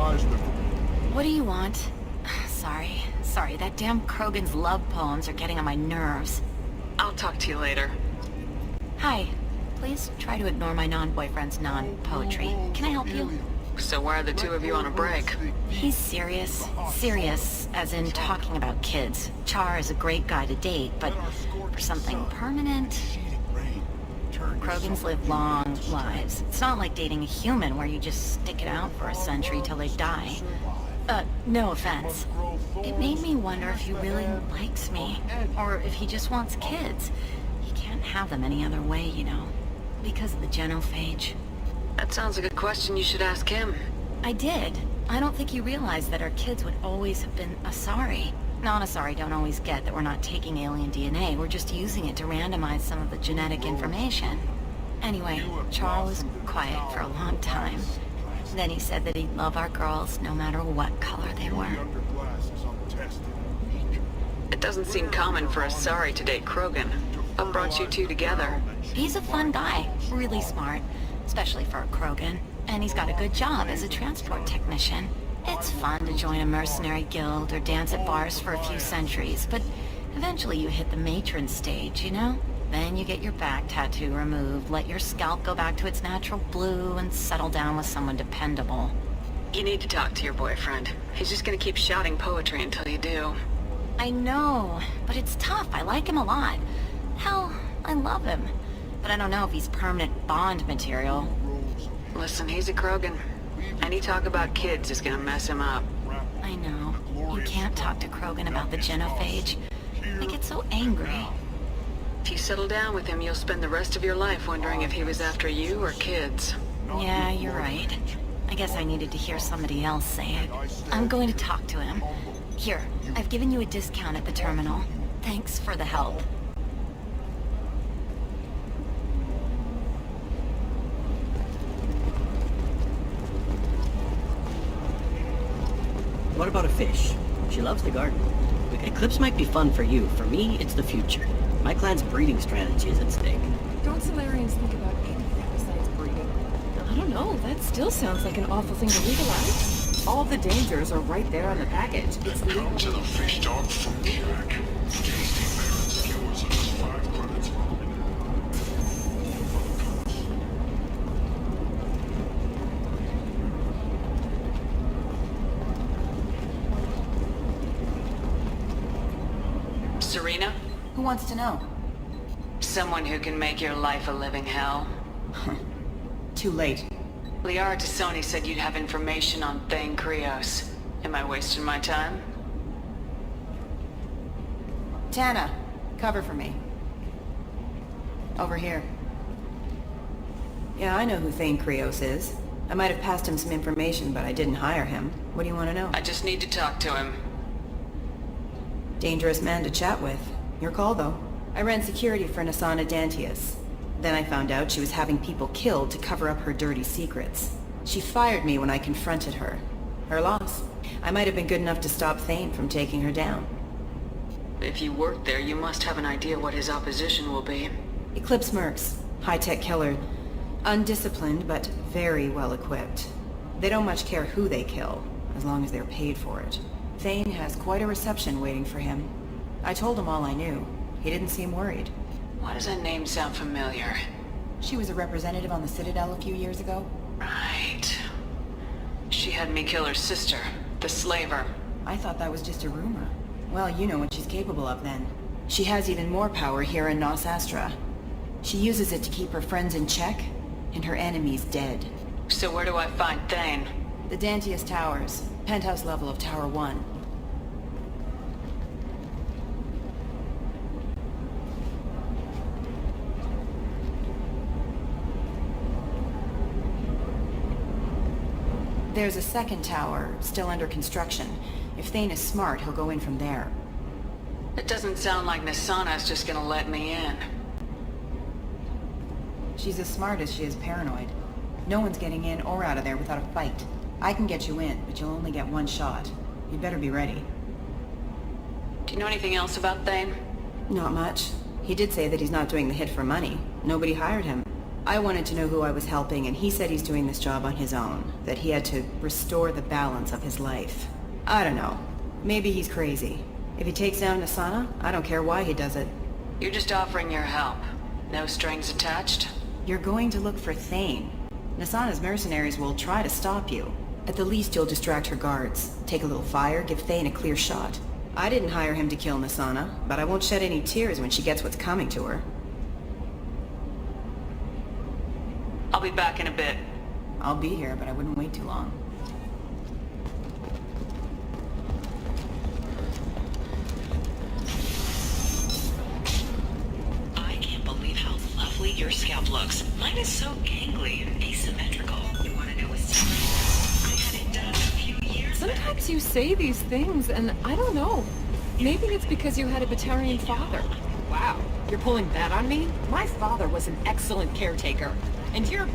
What do you want? Sorry, that damn Krogan's love poems are getting on my nerves. I'll talk to you later. Hi. Please try to ignore my non-boyfriend's non-poetry. Can I help you? So why are the two of you on a break? He's serious. Serious, as in talking about kids. Char is a great guy to date, but for something permanent... Krogans live long lives. It's not like dating a human where you just stick it out for a century till they die. No offense. It made me wonder if he really likes me, or if he just wants kids. He can't have them any other way, you know, because of the genophage. That sounds like a question you should ask him. I did. I don't think he realized that our kids would always have been Asari. Non-Asari don't always get that we're not taking alien DNA, we're just using it to randomize some of the genetic information. Anyway, Char was quiet for a long time. Then he said that he'd love our girls no matter what color they were. It doesn't seem common for Asari to date Krogan. What brought you two together? He's a fun guy, really smart, especially for a Krogan. And he's got a good job as a transport technician. It's fun to join a mercenary guild or dance at bars for a few centuries, but eventually you hit the matron stage, you know? Then you get your back tattoo removed, let your scalp go back to its natural blue, and settle down with someone dependable. You need to talk to your boyfriend. He's just gonna keep shouting poetry until you do. I know, but it's tough. I like him a lot. Hell, I love him. But I don't know if he's permanent Bond material. Listen, he's a Krogan. Any talk about kids is gonna mess him up. I know. You can't talk to Krogan about the genophage. I get so angry. If you settle down with him, you'll spend the rest of your life wondering if he was after you or kids. Yeah, you're right. I guess I needed to hear somebody else say it. I'm going to talk to him. Here, I've given you a discount at the terminal. Thanks for the help. What about a fish? She loves the garden. Eclipse might be fun for you. For me, it's the future. My clan's breeding strategy is at stake. Don't Solarians think about anything besides breeding? I don't know. That still sounds like an awful thing to legalize. All the dangers are right there on the package. It's legal. Come to the fish dog from Kirak. Tasty merits of yours are just 5 credits. Serena? Who wants to know? Someone who can make your life a living hell. Too late. Liara Tassoni said you'd have information on Thane Krios. Am I wasting my time? Tana, cover for me. Over here. Yeah, I know who Thane Krios is. I might have passed him some information, but I didn't hire him. What do you want to know? I just need to talk to him. Dangerous man to chat with. Your call, though. I ran security for Nasana Dantius. Then I found out she was having people killed to cover up her dirty secrets. She fired me when I confronted her. Her loss. I might have been good enough to stop Thane from taking her down. If you work there, you must have an idea what his opposition will be. Eclipse mercs. High-tech killer. Undisciplined, but very well equipped. They don't much care who they kill, as long as they're paid for it. Thane has quite a reception waiting for him. I told him all I knew. He didn't seem worried. Why does that name sound familiar? She was a representative on the Citadel a few years ago. Right. She had me kill her sister, the slaver. I thought that was just a rumor. Well, you know what she's capable of then. She has even more power here in Nos Astra. She uses it to keep her friends in check, and her enemies dead. So where do I find Thane? The Dantius Towers, penthouse level of Tower 1. There's a second tower, still under construction. If Thane is smart, he'll go in from there. It doesn't sound like Nasana's just gonna let me in. She's as smart as she is paranoid. No one's getting in or out of there without a fight. I can get you in, but you'll only get one shot. You'd better be ready. Do you know anything else about Thane? Not much. He did say that he's not doing the hit for money. Nobody hired him. I wanted to know who I was helping, and he said he's doing this job on his own, that he had to restore the balance of his life. I don't know. Maybe he's crazy. If he takes down Asana, I don't care why he does it. You're just offering your help. No strings attached? You're going to look for Thane. Nasana's mercenaries will try to stop you. At the least, you'll distract her guards. Take a little fire, give Thane a clear shot. I didn't hire him to kill Nasana, but I won't shed any tears when she gets what's coming to her. I'll be back in a bit. I'll be here, but I wouldn't wait too long. I can't believe how lovely your scalp looks. Mine is so gangly and asymmetrical. You want to know a secret? I had it done a few years back. Sometimes you say these things, and I don't know. Maybe it's because you had a Batarian father. Wow, you're pulling that on me? My father was an excellent caretaker. And you're...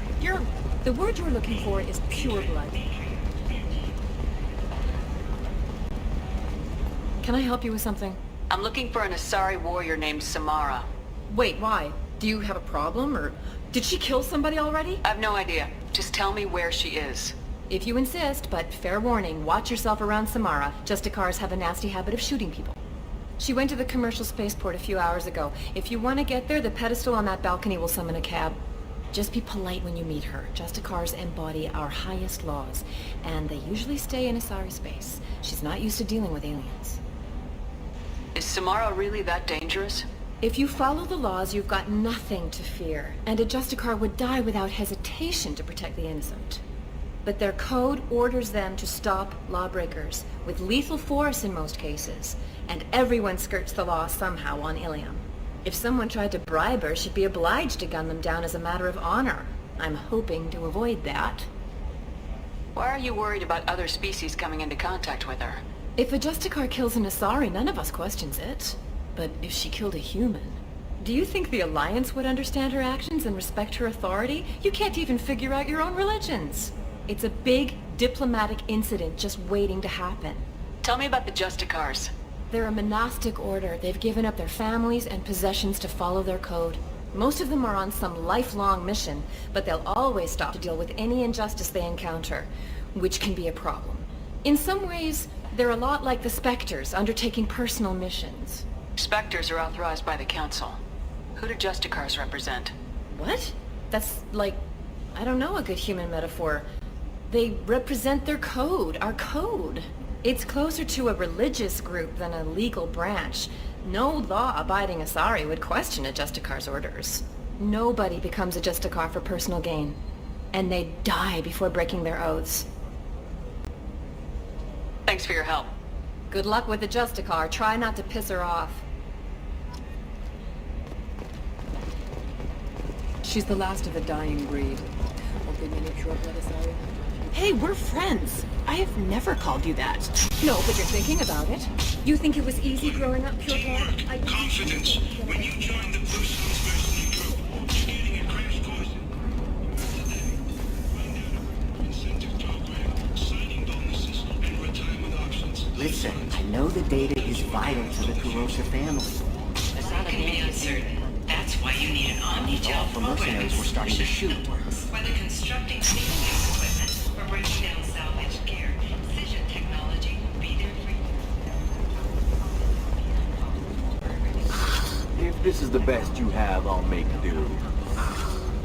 The word you're looking for is pure blood. Can I help you with something? I'm looking for an Asari warrior named Samara. Wait, why? Do you have a problem, or did she kill somebody already? I have no idea. Just tell me where she is. If you insist, but fair warning, watch yourself around Samara. Justicars have a nasty habit of shooting people. She went to the commercial spaceport a few hours ago. If you want to get there, the pedestal on that balcony will summon a cab. Just be polite when you meet her. Justicars embody our highest laws, and they usually stay in Asari space. She's not used to dealing with aliens. Is Samara really that dangerous? If you follow the laws, you've got nothing to fear, and a Justicar would die without hesitation to protect the innocent. But their code orders them to stop lawbreakers, with lethal force in most cases, and everyone skirts the law somehow on Ilium. If someone tried to bribe her, she'd be obliged to gun them down as a matter of honor. I'm hoping to avoid that. Why are you worried about other species coming into contact with her? If a Justicar kills an Asari, none of us questions it. But if she killed a human... Do you think the Alliance would understand her actions and respect her authority? You can't even figure out your own religions. It's a big diplomatic incident just waiting to happen. Tell me about the Justicars. They're a monastic order. They've given up their families and possessions to follow their code. Most of them are on some lifelong mission, but they'll always stop to deal with any injustice they encounter, which can be a problem. In some ways, they're a lot like the Spectres, undertaking personal missions. Spectres are authorized by the Council. Who do Justicars represent? What? That's like, I don't know, a good human metaphor. They represent their code, our code. It's closer to a religious group than a legal branch. No law-abiding Asari would question a Justicar's orders. Nobody becomes a Justicar for personal gain. And they die before breaking their oaths. Thanks for your help. Good luck with the Justicar. Try not to piss her off. She's the last of a dying breed. Hey, we're friends. I have never called you that. No, but you're thinking about it. You think it was easy growing up pure blood? Confidence. When you join the Blue Suns mercenary group, you're getting a crash course. Find out incentive program, signing bonuses, and retirement options. Listen, I know the data is vital to the Kurosa family. It can be uncertain. That's why you need an omni-gel All the mercenaries were starting to shoot. Whether constructing single-use equipment or breaking down salvage gear, Cision technology will be there for you. If this is the best you have, I'll make do.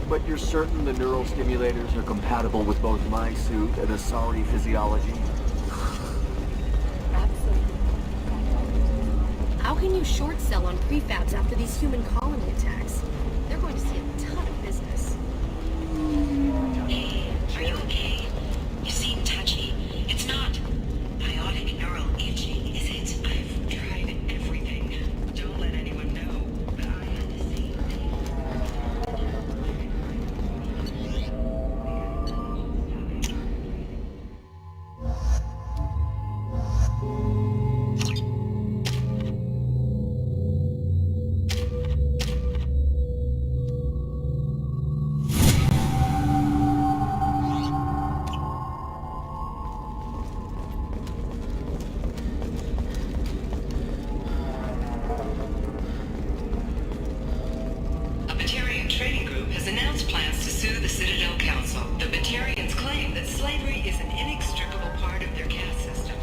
But you're certain the neural stimulators are compatible with both my suit and Asari physiology? How can you short sell on prefabs after these human colony attacks? They're going to see a ton of business. Hey, are you okay? You seem touchy. It's not biotic neural itching, is it? I've tried everything. Don't let anyone know, but I had the same thing.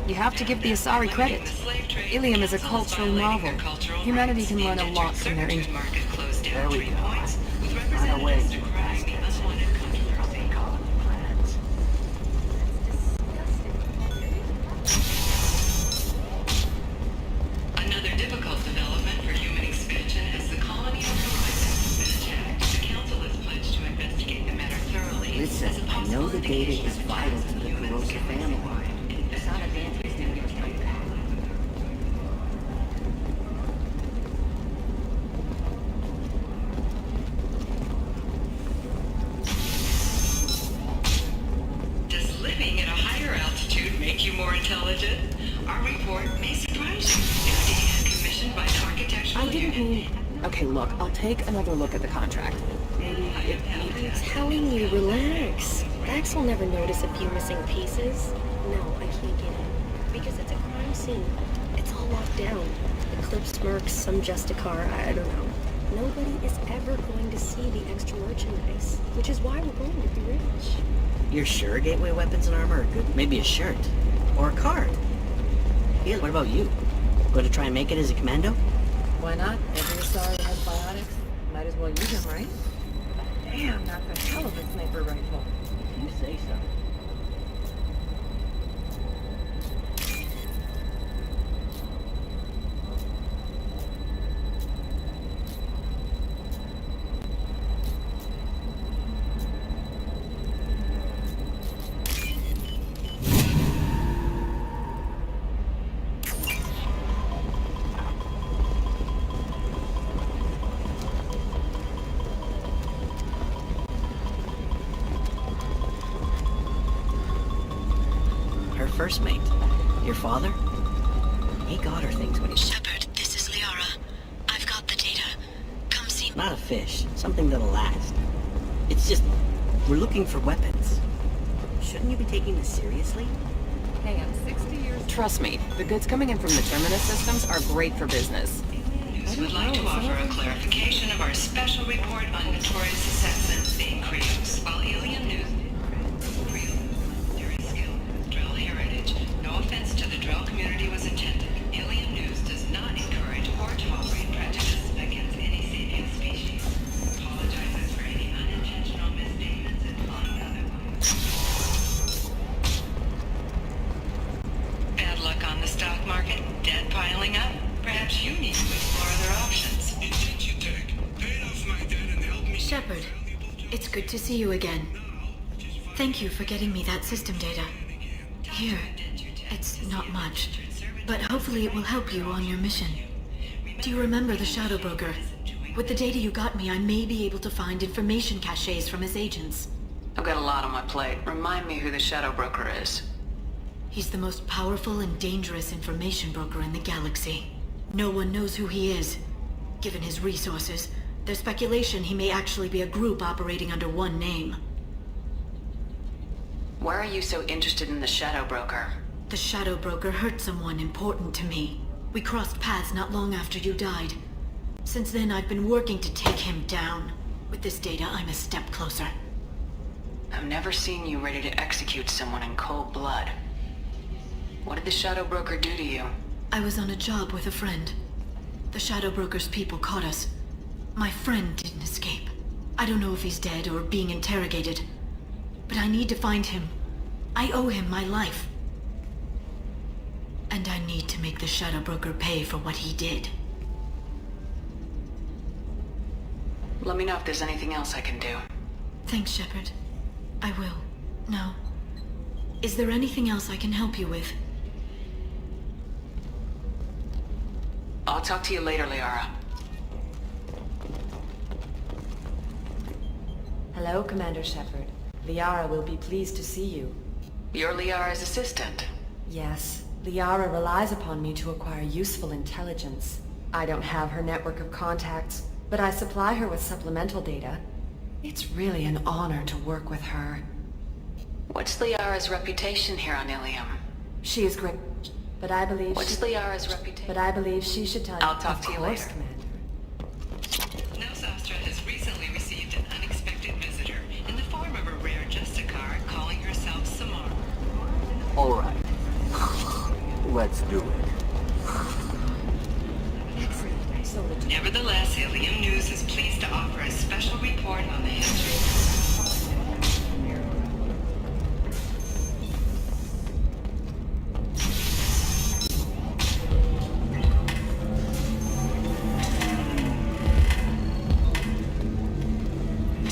You have to give the Asari credit. Ilium is a cultural marvel. Humanity can learn a lot from their There we go. Right away. Another difficult development for human expansion is the colony of Coruscant has been attacked. The Council has pledged to investigate the matter thoroughly. Listen, I know the data is vital to the Kurosa family. Does living at a higher altitude make you more intelligent? Our report may surprise you. It's data commissioned by the architectural I didn't unit. mean... Okay, look, I'll take another look at the contract. Maybe it I'm telling you, relax. Dax will never notice a few missing pieces. No, I can't get in. Because it's a crime scene. It's all locked down. Eclipse mercs, some Justicar, I don't know. Nobody is ever going to see the extra merchandise. Which is why we're going to be rich. You're sure Gateway weapons and armor are good? Maybe a shirt. Or a card. Yeah, what about you? Going to try and make it as a commando? Why not? Every Asari has biotics. Might as well use them, right? Damn, that's a hell of a sniper rifle. You say so. First mate. Your father? He got her things when he... Shepard, this is Liara. I've got the data. Come see me. Not a fish. Something that'll last. It's just... we're looking for weapons. Shouldn't you be taking this seriously? Hey, I'm 60 years... Trust me, the goods coming in from the Terminus systems are great for business. News would like to offer a clarification of our special report on notorious assassin Thane Krios. While Ilium News... No offense to the Drell community was intended. Ilium News does not encourage or tolerate prejudice against any sapient species. Apologizes for any unintentional misstatements and implying otherwise. Bad luck on the stock market? Debt piling up? Perhaps you need to explore other options. Shepard, it's good to see you again. Thank you for getting me that system data. Here. It's not much, but hopefully it will help you on your mission. Do you remember the Shadow Broker? With the data you got me, I may be able to find information caches from his agents. I've got a lot on my plate. Remind me who the Shadow Broker is. He's the most powerful and dangerous information broker in the galaxy. No one knows who he is. Given his resources, there's speculation he may actually be a group operating under one name. Why are you so interested in the Shadow Broker? The Shadow Broker hurt someone important to me. We crossed paths not long after you died. Since then, I've been working to take him down. With this data, I'm a step closer. I've never seen you ready to execute someone in cold blood. What did the Shadow Broker do to you? I was on a job with a friend. The Shadow Broker's people caught us. My friend didn't escape. I don't know if he's dead or being interrogated. But I need to find him. I owe him my life. And I need to make the Shadow Broker pay for what he did. Let me know if there's anything else I can do. Thanks, Shepard. I will. Now, is there anything else I can help you with? I'll talk to you later, Liara. Hello, Commander Shepard. Liara will be pleased to see you. You're Liara's assistant. Yes. Liara relies upon me to acquire useful intelligence. I don't have her network of contacts, but I supply her with supplemental data. It's really an honor to work with her. What's Liara's reputation here on Ilium? She is great, but I believe What's Liara's reputation? But I believe she should tell you. I'll talk to you later. Commander. Nels Astra has recently received an unexpected visitor in the form of a rare Justicar calling herself Samara. All right. Let's do it. Nevertheless, Ilium News is pleased to offer a special report on the history.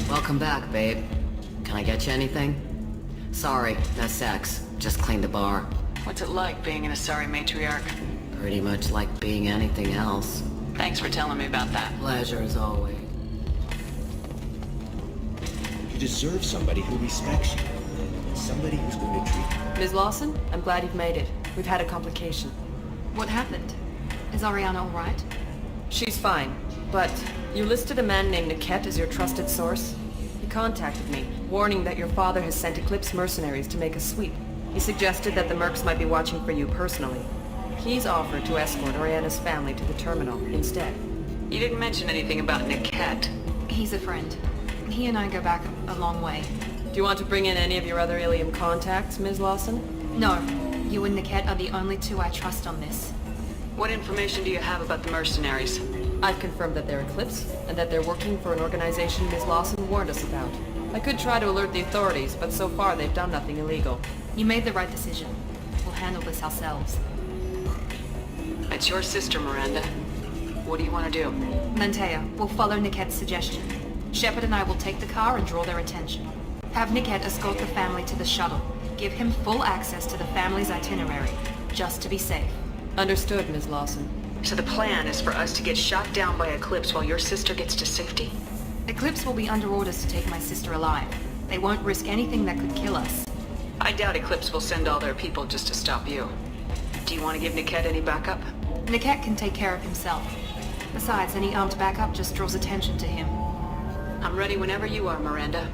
Welcome back, babe. Can I get you anything? Sorry, no sex. Just cleaned the bar. What's it like being an Asari matriarch? Pretty much like being anything else. Thanks for telling me about that. Pleasure as always. You deserve somebody who respects you. Somebody who's going to treat you. Ms. Lawson, I'm glad you've made it. We've had a complication. What happened? Is Ariana all right? She's fine, but you listed a man named Niket as your trusted source. He contacted me, warning that your father has sent Eclipse mercenaries to make a sweep. He suggested that the Mercs might be watching for you personally. He's offered to escort Oriana's family to the terminal instead. You didn't mention anything about Niket. He's a friend. He and I go back a long way. Do you want to bring in any of your other Ilium contacts, Ms. Lawson? No. You and Niket are the only two I trust on this. What information do you have about the mercenaries? I've confirmed that they're Eclipse, and that they're working for an organization Ms. Lawson warned us about. I could try to alert the authorities, but so far they've done nothing illegal. You made the right decision. We'll handle this ourselves. It's your sister, Miranda. What do you want to do? Mantea, we'll follow Niket's suggestion. Shepard and I will take the car and draw their attention. Have Niket escort the family to the shuttle. Give him full access to the family's itinerary, just to be safe. Understood, Ms. Lawson. So the plan is for us to get shot down by Eclipse while your sister gets to safety? Eclipse will be under orders to take my sister alive. They won't risk anything that could kill us. I doubt Eclipse will send all their people just to stop you. Do you want to give Niket any backup? Niket can take care of himself. Besides, any armed backup just draws attention to him. I'm ready whenever you are, Miranda.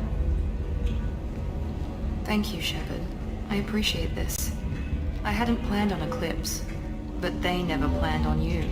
Thank you, Shepard. I appreciate this. I hadn't planned on Eclipse, but they never planned on you.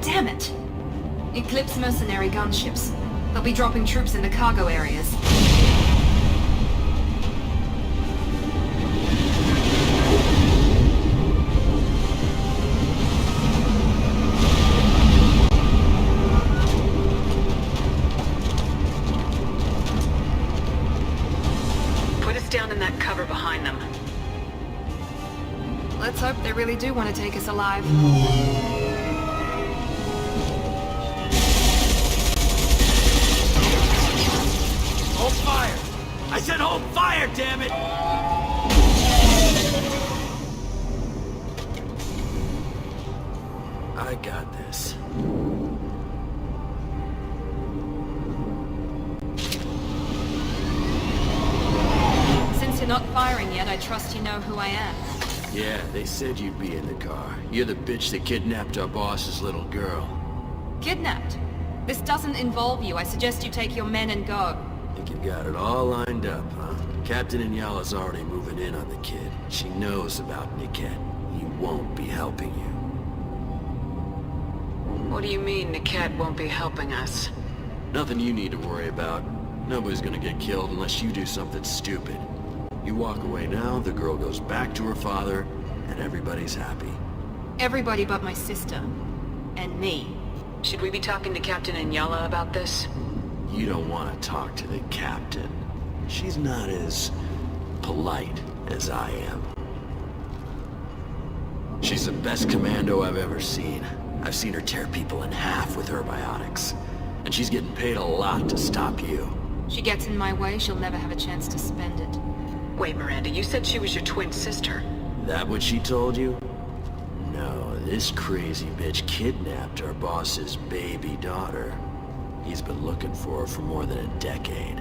Damn it! Eclipse mercenary gunships. They'll be dropping troops in the cargo areas. Put us down in that cover behind them. Let's hope they really do want to take us alive. Hold fire! I said hold fire, damn it! I got this. Since you're not firing yet, I trust you know who I am. Yeah, they said you'd be in the car. You're the bitch that kidnapped our boss's little girl. Kidnapped? This doesn't involve you. I suggest you take your men and go. Think you've got it all lined up, huh? Captain Inyala's already moving in on the kid. She knows about Niket. He won't be helping you. What do you mean Niket won't be helping us? Nothing you need to worry about. Nobody's gonna get killed unless you do something stupid. You walk away now, the girl goes back to her father, and everybody's happy. Everybody but my sister. And me. Should we be talking to Captain Inyala about this? You don't want to talk to the captain. She's not as polite as I am. She's the best commando I've ever seen. I've seen her tear people in half with her biotics. And she's getting paid a lot to stop you. She gets in my way, she'll never have a chance to spend it. Wait, Miranda, you said she was your twin sister. That what she told you? No, this crazy bitch kidnapped our boss's baby daughter. He's been looking for her for more than a decade.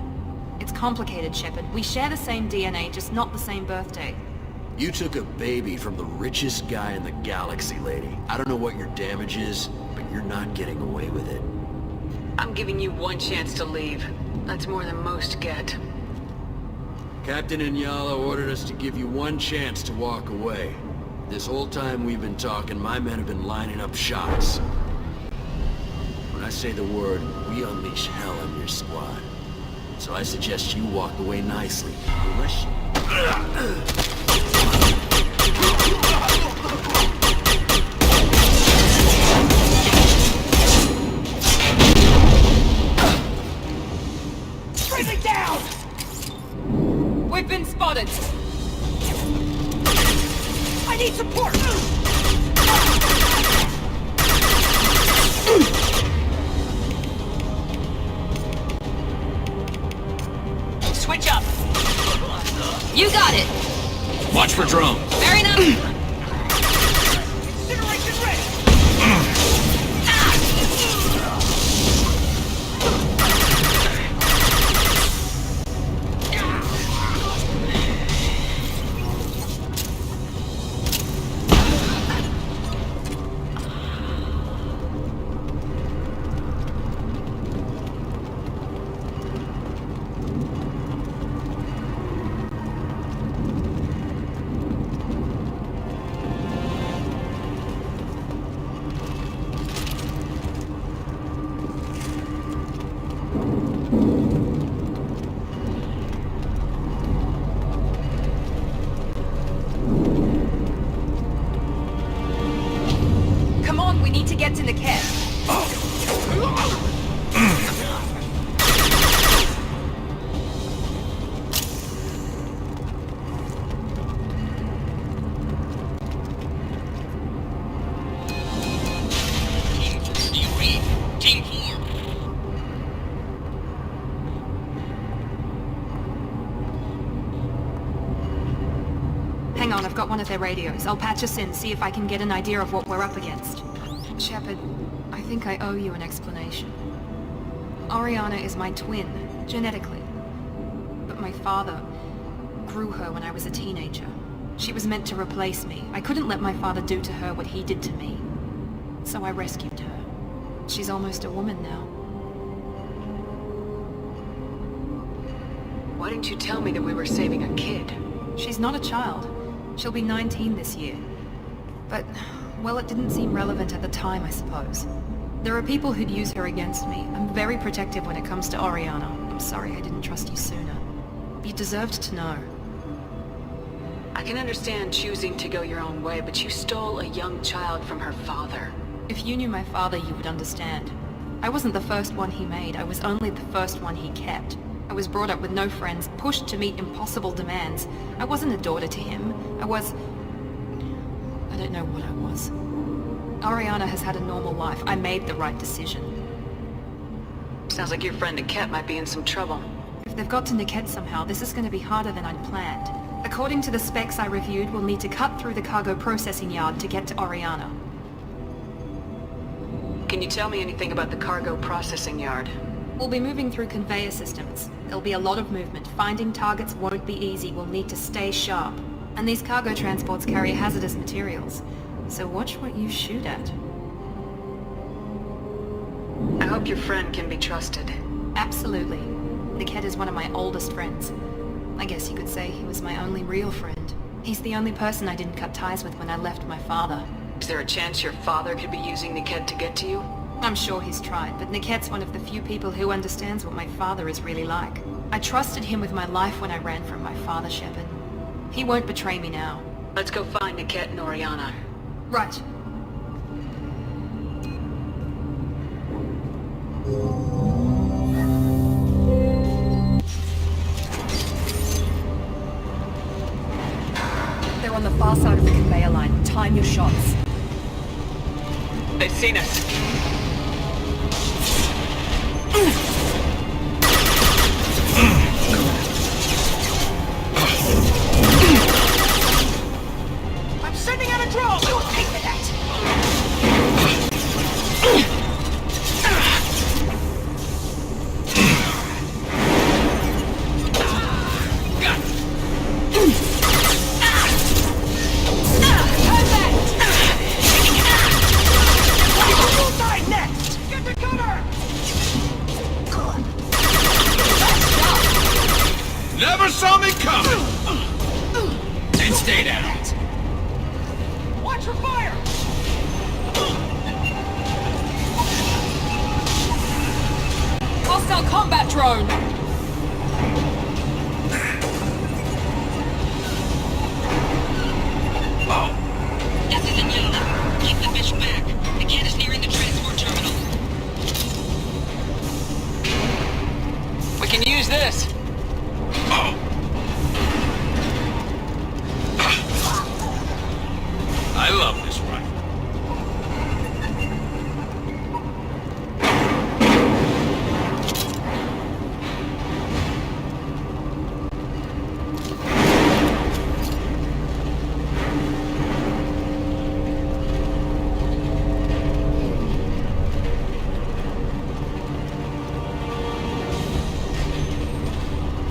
It's complicated, Shepard. We share the same DNA, just not the same birthday. You took a baby from the richest guy in the galaxy, lady. I don't know what your damage is, but you're not getting away with it. I'm giving you one chance to leave. That's more than most get. Captain Inyala ordered us to give you one chance to walk away. This whole time we've been talking, my men have been lining up shots. When I say the word, we unleash hell on your squad. So I suggest you walk away nicely, unless you... Friendly down! We've been spotted! I need support! Switch up! You got it! Watch for drone. Fair enough! Incineration ready! Come on, we need to get to Niket. Hang on, I've got one of their radios. I'll patch us in, see if I can get an idea of what we're up against. Shepard, I think I owe you an explanation. Oriana is my twin, genetically. But my father grew her when I was a teenager. She was meant to replace me. I couldn't let my father do to her what he did to me. So I rescued her. She's almost a woman now. Why didn't you tell me that we were saving a kid? She's not a child. She'll be 19 this year. But, well, it didn't seem relevant at the time, I suppose. There are people who'd use her against me. I'm very protective when it comes to Oriana. I'm sorry I didn't trust you sooner. You deserved to know. I can understand choosing to go your own way, but you stole a young child from her father. If you knew my father, you would understand. I wasn't the first one he made. I was only the first one he kept. I was brought up with no friends, pushed to meet impossible demands. I wasn't a daughter to him. I don't know what I was. Oriana has had a normal life. I made the right decision. Sounds like your friend Niket might be in some trouble. If they've got to Niket somehow, this is going to be harder than I'd planned. According to the specs I reviewed, we'll need to cut through the cargo processing yard to get to Oriana. Can you tell me anything about the cargo processing yard? We'll be moving through conveyor systems. There'll be a lot of movement. Finding targets won't be easy. We'll need to stay sharp. And these cargo transports carry hazardous materials. So watch what you shoot at. I hope your friend can be trusted. Absolutely. Niket is one of my oldest friends. I guess you could say he was my only real friend. He's the only person I didn't cut ties with when I left my father. Is there a chance your father could be using Niket to get to you? I'm sure he's tried, but Niket's one of the few people who understands what my father is really like. I trusted him with my life when I ran from my father, Shepard. He won't betray me now. Let's go find Niket and Oriana. Right. They're on the far side of the conveyor line. Time your shots. They've seen us. I'm sending out a drone! You'll pay for that! drone. This is Inyala. Keep the fish back. The kid is nearing the transport terminal. We can use this. I love this rifle.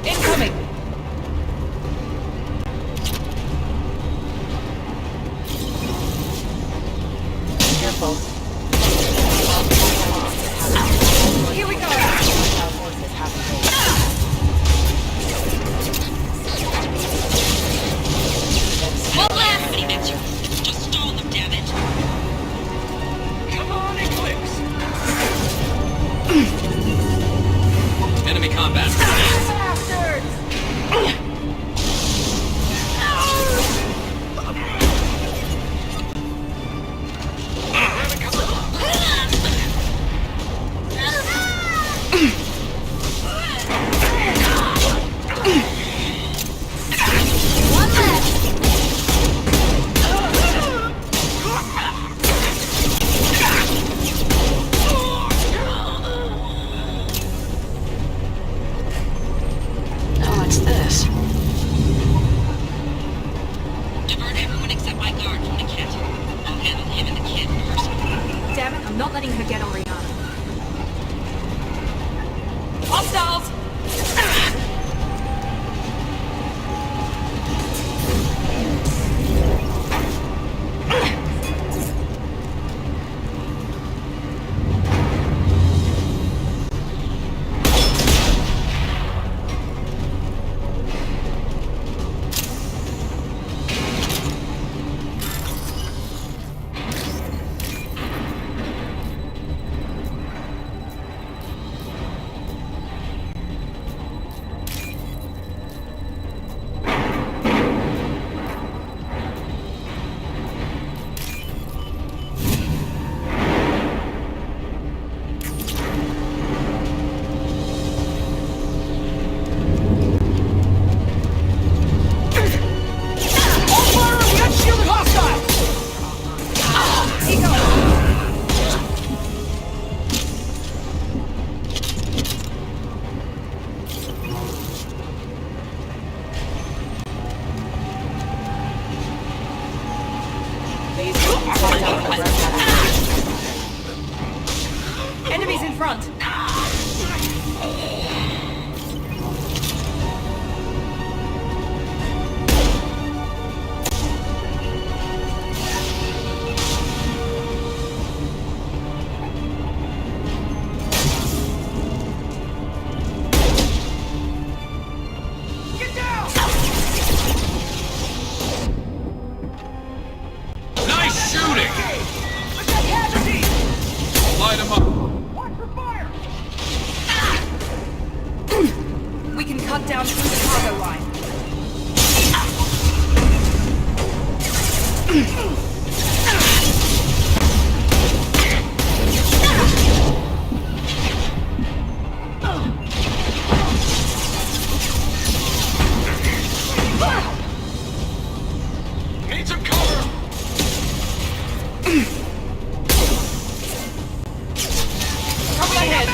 Incoming. Careful. Here we go. One last mini picture. Just stall them, damn it. Come on, Eclipse! Enemy combat. Now what's this? Divert everyone except my guard from the kit. I'll handle him and the kid first. Damn it, I'm not letting her get on Rihanna. Hostiles. Enemies in front. Nice shooting! Light him up. We can cut down through the cargo line. Need some cover! Cover my head.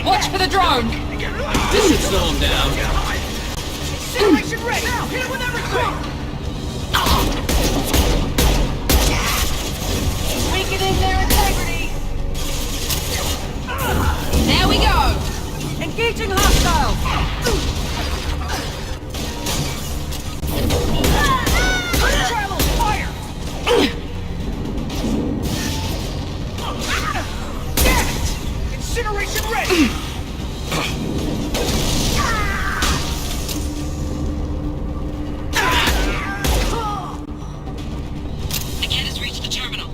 Watch for the drone! This should slow him down. Incineration ready! Now, hit him with everything! Weakening their integrity! There we go! Engaging hostiles! Travel, fire! Damn it! Incineration ready! Niket has reached the terminal.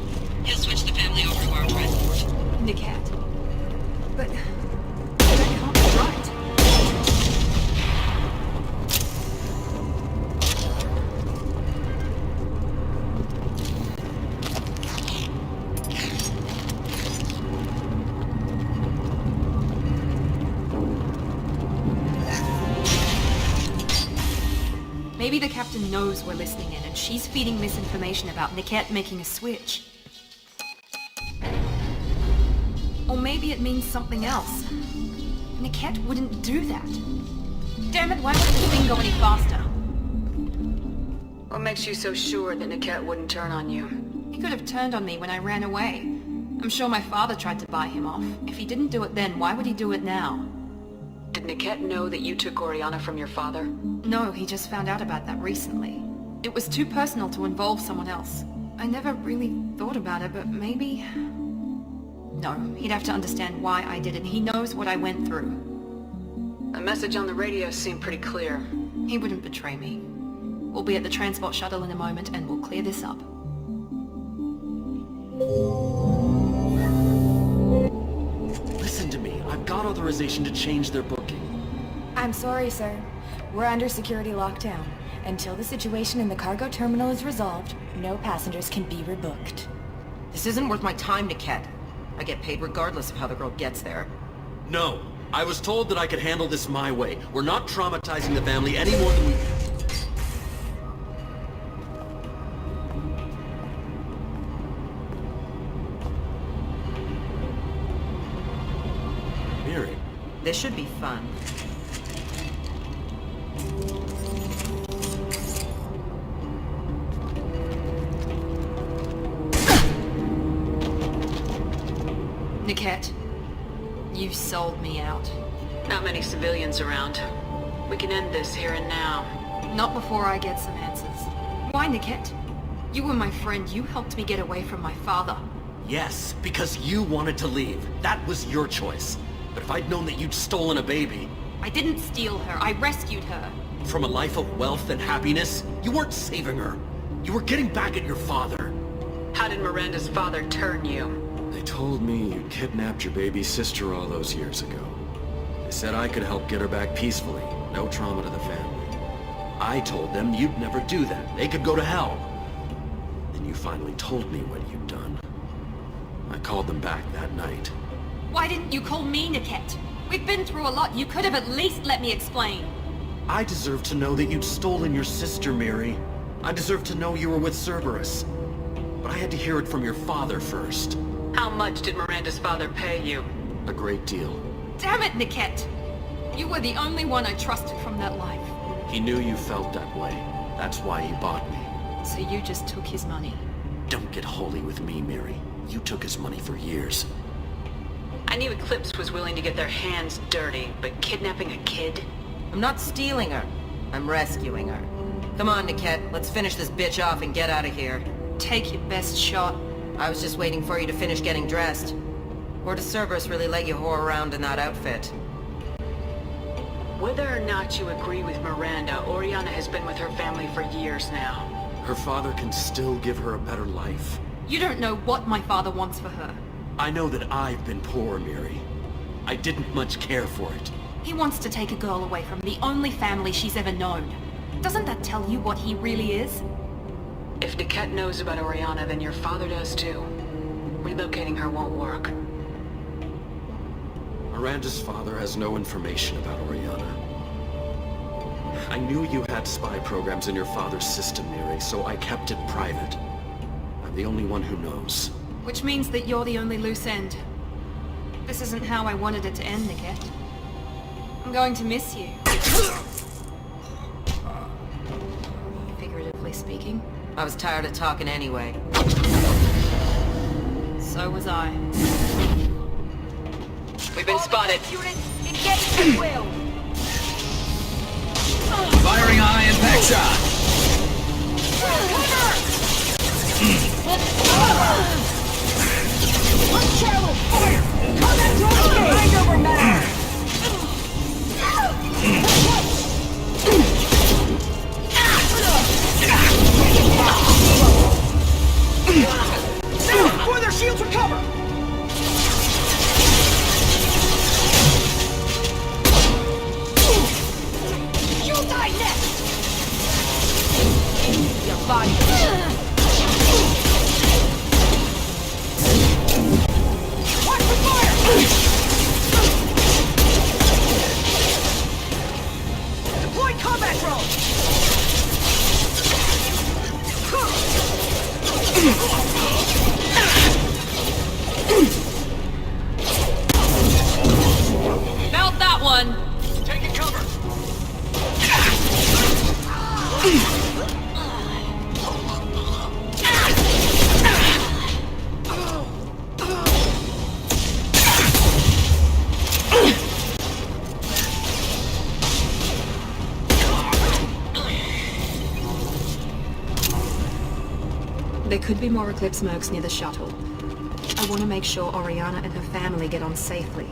He'll switch the family over to our transport. Niket. But... that can't be right. Maybe the captain knows we're listening in, and she's feeding misinformation about Niket making a switch. Or maybe it means something else. Niket wouldn't do that. Damn it, why wouldn't this thing go any faster? What makes you so sure that Niket wouldn't turn on you? He could have turned on me when I ran away. I'm sure my father tried to buy him off. If he didn't do it then, why would he do it now? Did Niket know that you took Oriana from your father? No, he just found out about that recently. It was too personal to involve someone else. I never really thought about it, but maybe... No, he'd have to understand why I did it. He knows what I went through. The message on the radio seemed pretty clear. He wouldn't betray me. We'll be at the transport shuttle in a moment and we'll clear this up. Listen to me. I've got authorization to change their booking. I'm sorry, sir. We're under security lockdown. Until the situation in the cargo terminal is resolved, no passengers can be rebooked. This isn't worth my time, Niket. I get paid regardless of how the girl gets there. No. I was told that I could handle this my way. We're not traumatizing the family any more than we... Miri. This should be fun. Niket, you sold me out. Not many civilians around. We can end this here and now. Not before I get some answers. Why, Niket? You were my friend. You helped me get away from my father. Yes, because you wanted to leave. That was your choice. But if I'd known that you'd stolen a baby... I didn't steal her. I rescued her. From a life of wealth and happiness, you weren't saving her. You were getting back at your father. How did Miranda's father turn you? They told me you kidnapped your baby sister all those years ago. They said I could help get her back peacefully. No trauma to the family. I told them you'd never do that. They could go to hell. Then you finally told me what you'd done. I called them back that night. Why didn't you call me, Niket? We've been through a lot. You could have at least let me explain. I deserve to know that you'd stolen your sister, Miri. I deserve to know you were with Cerberus. But I had to hear it from your father first. How much did Miranda's father pay you? A great deal. Damn it, Niket! You were the only one I trusted from that life. He knew you felt that way. That's why he bought me. So you just took his money? Don't get holy with me, Miri. You took his money for years. I knew Eclipse was willing to get their hands dirty, but kidnapping a kid? I'm not stealing her. I'm rescuing her. Come on, Niket. Let's finish this bitch off and get out of here. Take your best shot. I was just waiting for you to finish getting dressed. Or does Cerberus really let you whore around in that outfit? Whether or not you agree with Miranda, Oriana has been with her family for years now. Her father can still give her a better life. You don't know what my father wants for her. I know that I've been poor, Miri. I didn't much care for it. He wants to take a girl away from the only family she's ever known. Doesn't that tell you what he really is? If Niket knows about Oriana, then your father does too. Relocating her won't work. Miranda's father has no information about Oriana. I knew you had spy programs in your father's system, Miri, so I kept it private. I'm the only one who knows. Which means that you're the only loose end. This isn't how I wanted it to end, Niket. I'm going to miss you. Figuratively speaking. I was tired of talking anyway. So was I. We've been spotted. Firing a high impact shot. Let's challenge! Fire! Combat drone! Bang over man! Before their shields recover! You'll die next! Your body. Watch for fire! Deploy combat drone! Felt that one! Taking cover! There could be more Eclipse mercs near the shuttle. I want to make sure Oriana and her family get on safely.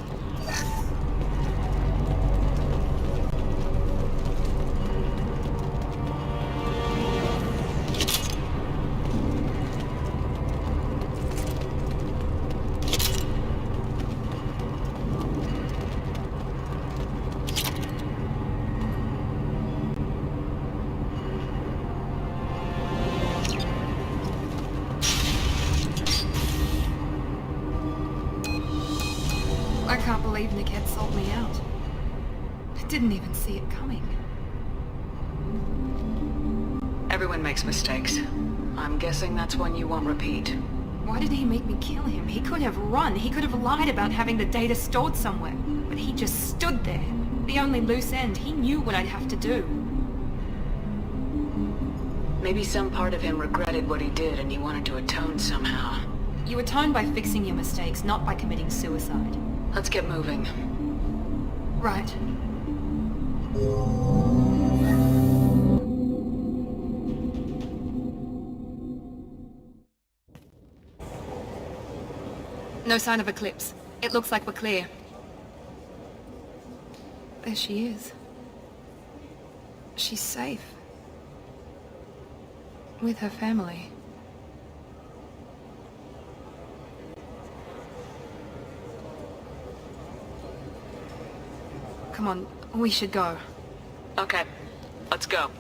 I can't believe Niket sold me out. I didn't even see it coming. Everyone makes mistakes. I'm guessing that's one you won't repeat. Why did he make me kill him? He could have run. He could have lied about having the data stored somewhere. But he just stood there. The only loose end. He knew what I'd have to do. Maybe some part of him regretted what he did and he wanted to atone somehow. You atone by fixing your mistakes, not by committing suicide. Let's get moving. Right. No sign of Eclipse. It looks like we're clear. There she is. She's safe. With her family. Come on, we should go. Okay, let's go.